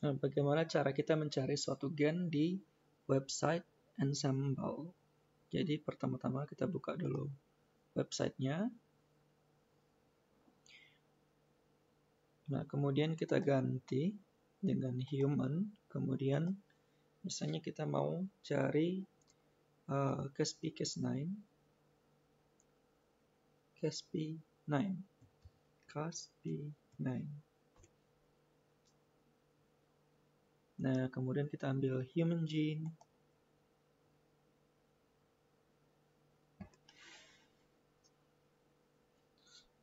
Nah, bagaimana cara kita mencari suatu gen di website Ensembl? Jadi pertama-tama kita buka dulu websitenya. Nah, kemudian kita ganti dengan human. Kemudian misalnya kita mau cari Caspi-Cas9. Nah, kemudian kita ambil human gene.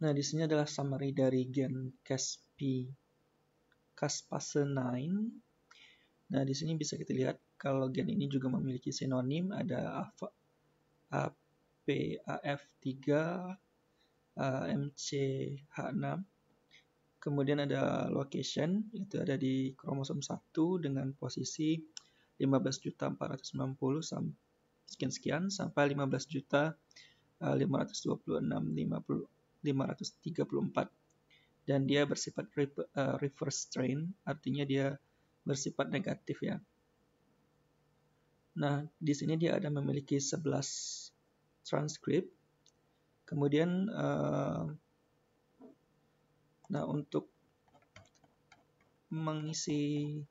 Nah, di sini adalah summary dari gen Caspase9. Nah, di sini bisa kita lihat kalau gen ini juga memiliki sinonim, ada APAF3, MCH6. Kemudian ada location, itu ada di kromosom 1 dengan posisi 15.490 sekian sampai 15.526.534, dan dia bersifat reverse strain, artinya dia bersifat negatif ya. Nah, di sini dia ada memiliki 11 transkrip. Kemudian nah, untuk mengisi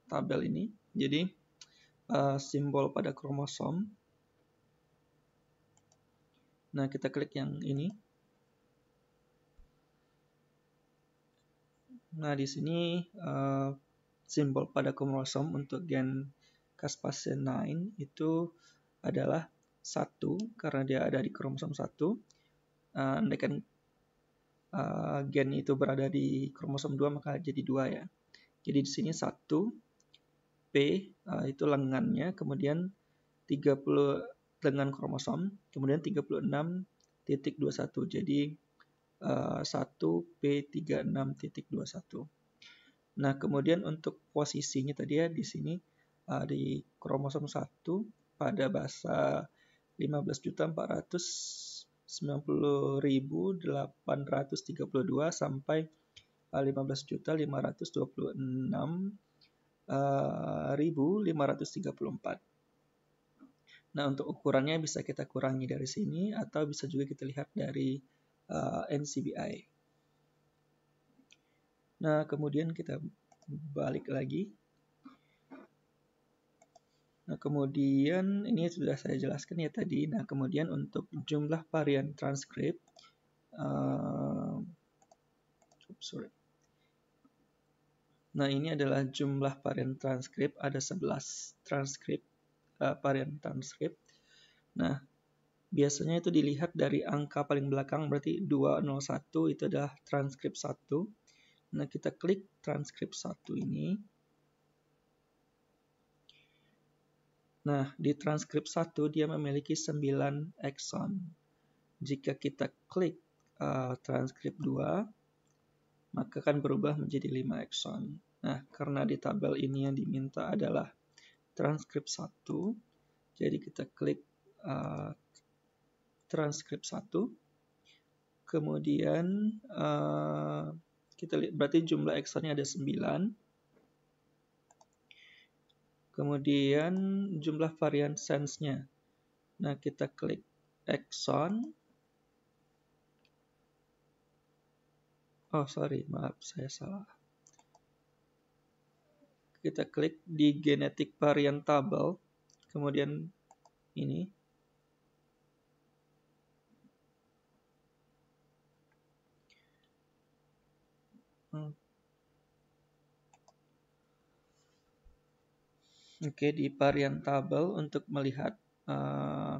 tabel ini, jadi simbol pada kromosom. Nah, kita klik yang ini. Nah, di sini simbol pada kromosom untuk gen Caspase9 itu adalah 1 karena dia ada di kromosom 1. Andaikan gen itu berada di kromosom 2 maka jadi 2 ya. Jadi di sini 1 P itu lengannya, kemudian 30 lengan kromosom, kemudian 36.21. Jadi 1P36.21. Nah, kemudian untuk posisinya tadi ya di sini di kromosom 1 pada basa 15.490.832 sampai 15.526.534. Nah, untuk ukurannya bisa kita kurangi dari sini atau bisa juga kita lihat dari NCBI. Nah, kemudian kita balik lagi. Nah, kemudian ini sudah saya jelaskan ya tadi. Nah, kemudian untuk jumlah varian transkrip, nah ini adalah jumlah varian transkrip, ada 11 transkrip varian transkrip. Nah, biasanya itu dilihat dari angka paling belakang, berarti 201 itu adalah transkrip 1. Nah, kita klik transkrip 1 ini. Nah, di transkrip 1 dia memiliki 9 ekson. Jika kita klik transkrip 2, maka akan berubah menjadi 5 ekson. Nah, karena di tabel ini yang diminta adalah transkrip 1, jadi kita klik transkrip 1. Kemudian kita lihat berarti jumlah eksonnya ada 9. Kemudian jumlah varian sense-nya. Nah, kita klik ekson. Oh, sorry, maaf, saya salah. Kita klik di genetic variant table, kemudian ini. Oke, di variant table untuk melihat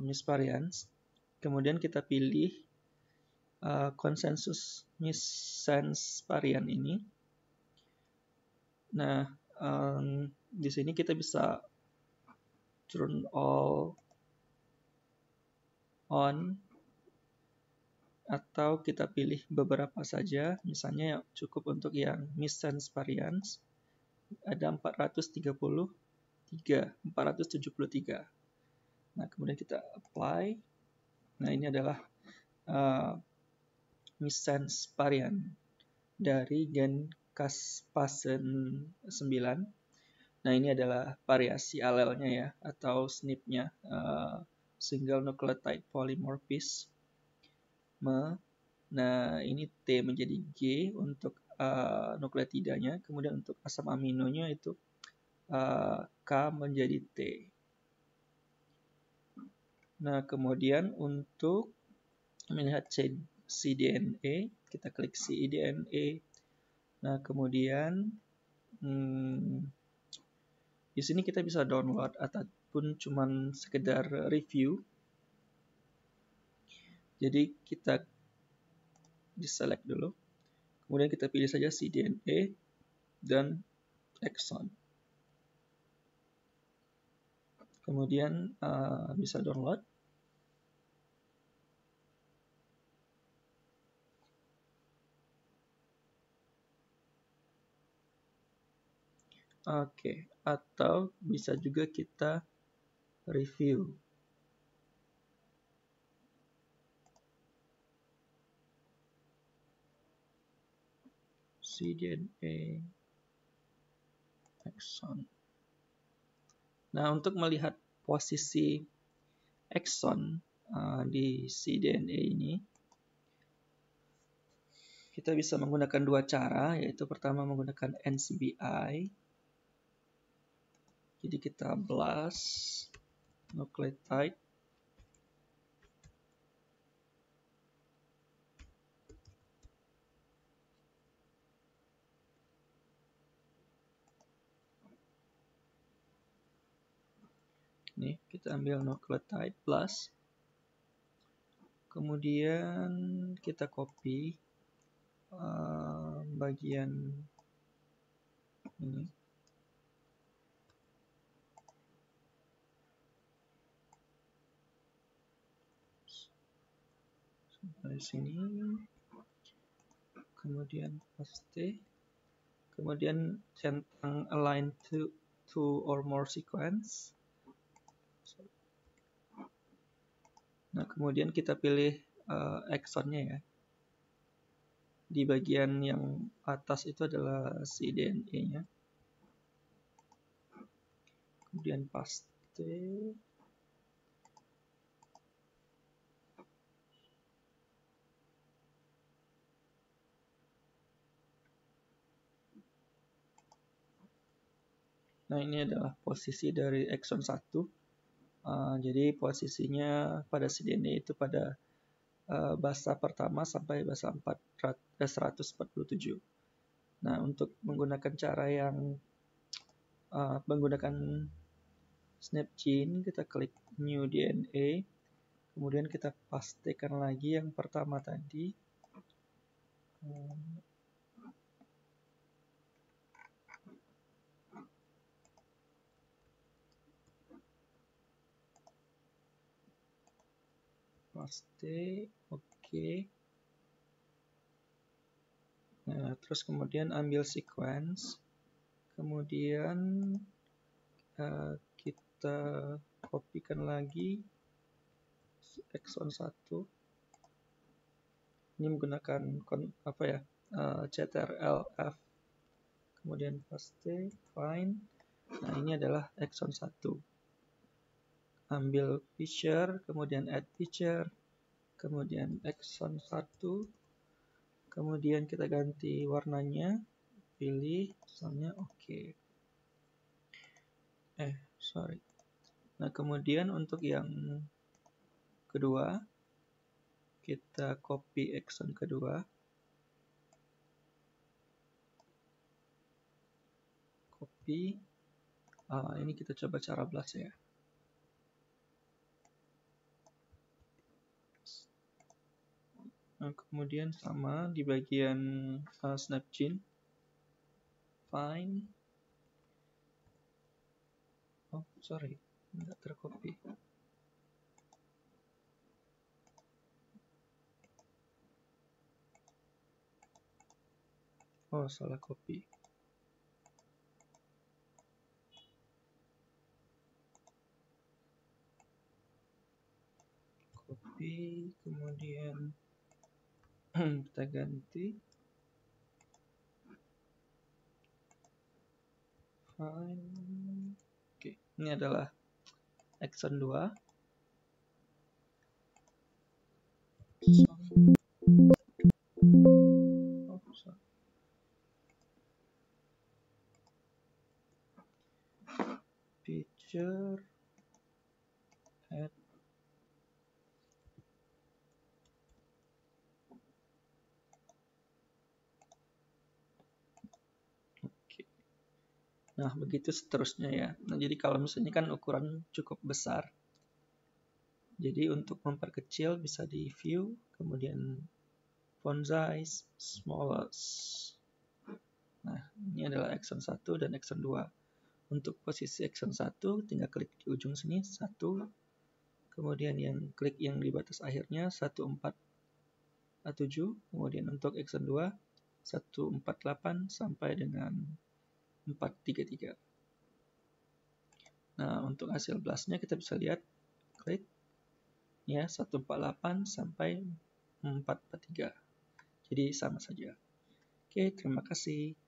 misvariance. Kemudian kita pilih konsensus missense varian ini. Nah, di sini kita bisa turn all on atau kita pilih beberapa saja. Misalnya cukup untuk yang missense variants. Ada 473. Nah, kemudian kita apply. Nah, ini adalah missense varian dari gen Caspase 9. Nah, ini adalah variasi alelnya ya, atau SNP-nya, single nucleotide polymorphism. Nah, ini T menjadi G untuk nukleotidanya, kemudian untuk asam aminonya itu K menjadi T. Nah, kemudian untuk melihat cDNA, kita klik cDNA. Nah, kemudian di sini kita bisa download ataupun cuman sekedar review. Jadi kita diselect dulu. Kemudian kita pilih saja cDNA dan exon. Kemudian bisa download. Oke, atau bisa juga kita review. cDNA exon. Nah, untuk melihat posisi exon di cDNA ini, kita bisa menggunakan dua cara, yaitu pertama menggunakan NCBI. Jadi kita blast nucleotide. Nih, kita ambil nucleotide blast. Kemudian kita copy bagian ini. Dari sini. Kemudian paste. Kemudian centang align to two or more sequence. Nah, kemudian kita pilih exonnya ya. Di bagian yang atas itu adalah cDNA-nya. Kemudian paste. Nah, ini adalah posisi dari exon 1. Jadi posisinya pada cDNA itu pada basa pertama sampai basa 147. Nah, untuk menggunakan cara yang menggunakan snap gene, kita klik new DNA, kemudian kita pastikan lagi yang pertama tadi. Paste, oke. Nah, terus kemudian ambil sequence, kemudian kita kopikan lagi exon 1. Ini menggunakan CTRL-F, kemudian paste, find. Nah, ini adalah exon 1. Ambil feature, kemudian add feature, kemudian exon 1, kemudian kita ganti warnanya, pilih misalnya oke. Nah, kemudian untuk yang kedua, kita copy exon kedua. Copy. Ini kita coba cara blast ya. Nah, kemudian sama di bagian snap gene. Find. Oh, sorry. Tidak tercopy. Oh, salah copy. Copy, kemudian Kita ganti file. Oke, ini adalah action 2. Picture add. Oke. Nah, begitu seterusnya ya. Nah, jadi kalau misalnya kan ukuran cukup besar. Jadi untuk memperkecil bisa di view, kemudian font size, smallest. Nah, ini adalah action 1 dan action 2. Untuk posisi action 1, tinggal klik di ujung sini, 1. Kemudian yang klik yang di batas akhirnya, 147. Kemudian untuk action 2, 148 sampai dengan 433. Nah, untuk hasil blastnya kita bisa lihat, klik ya 148 sampai 443. Jadi sama saja. Oke, terima kasih.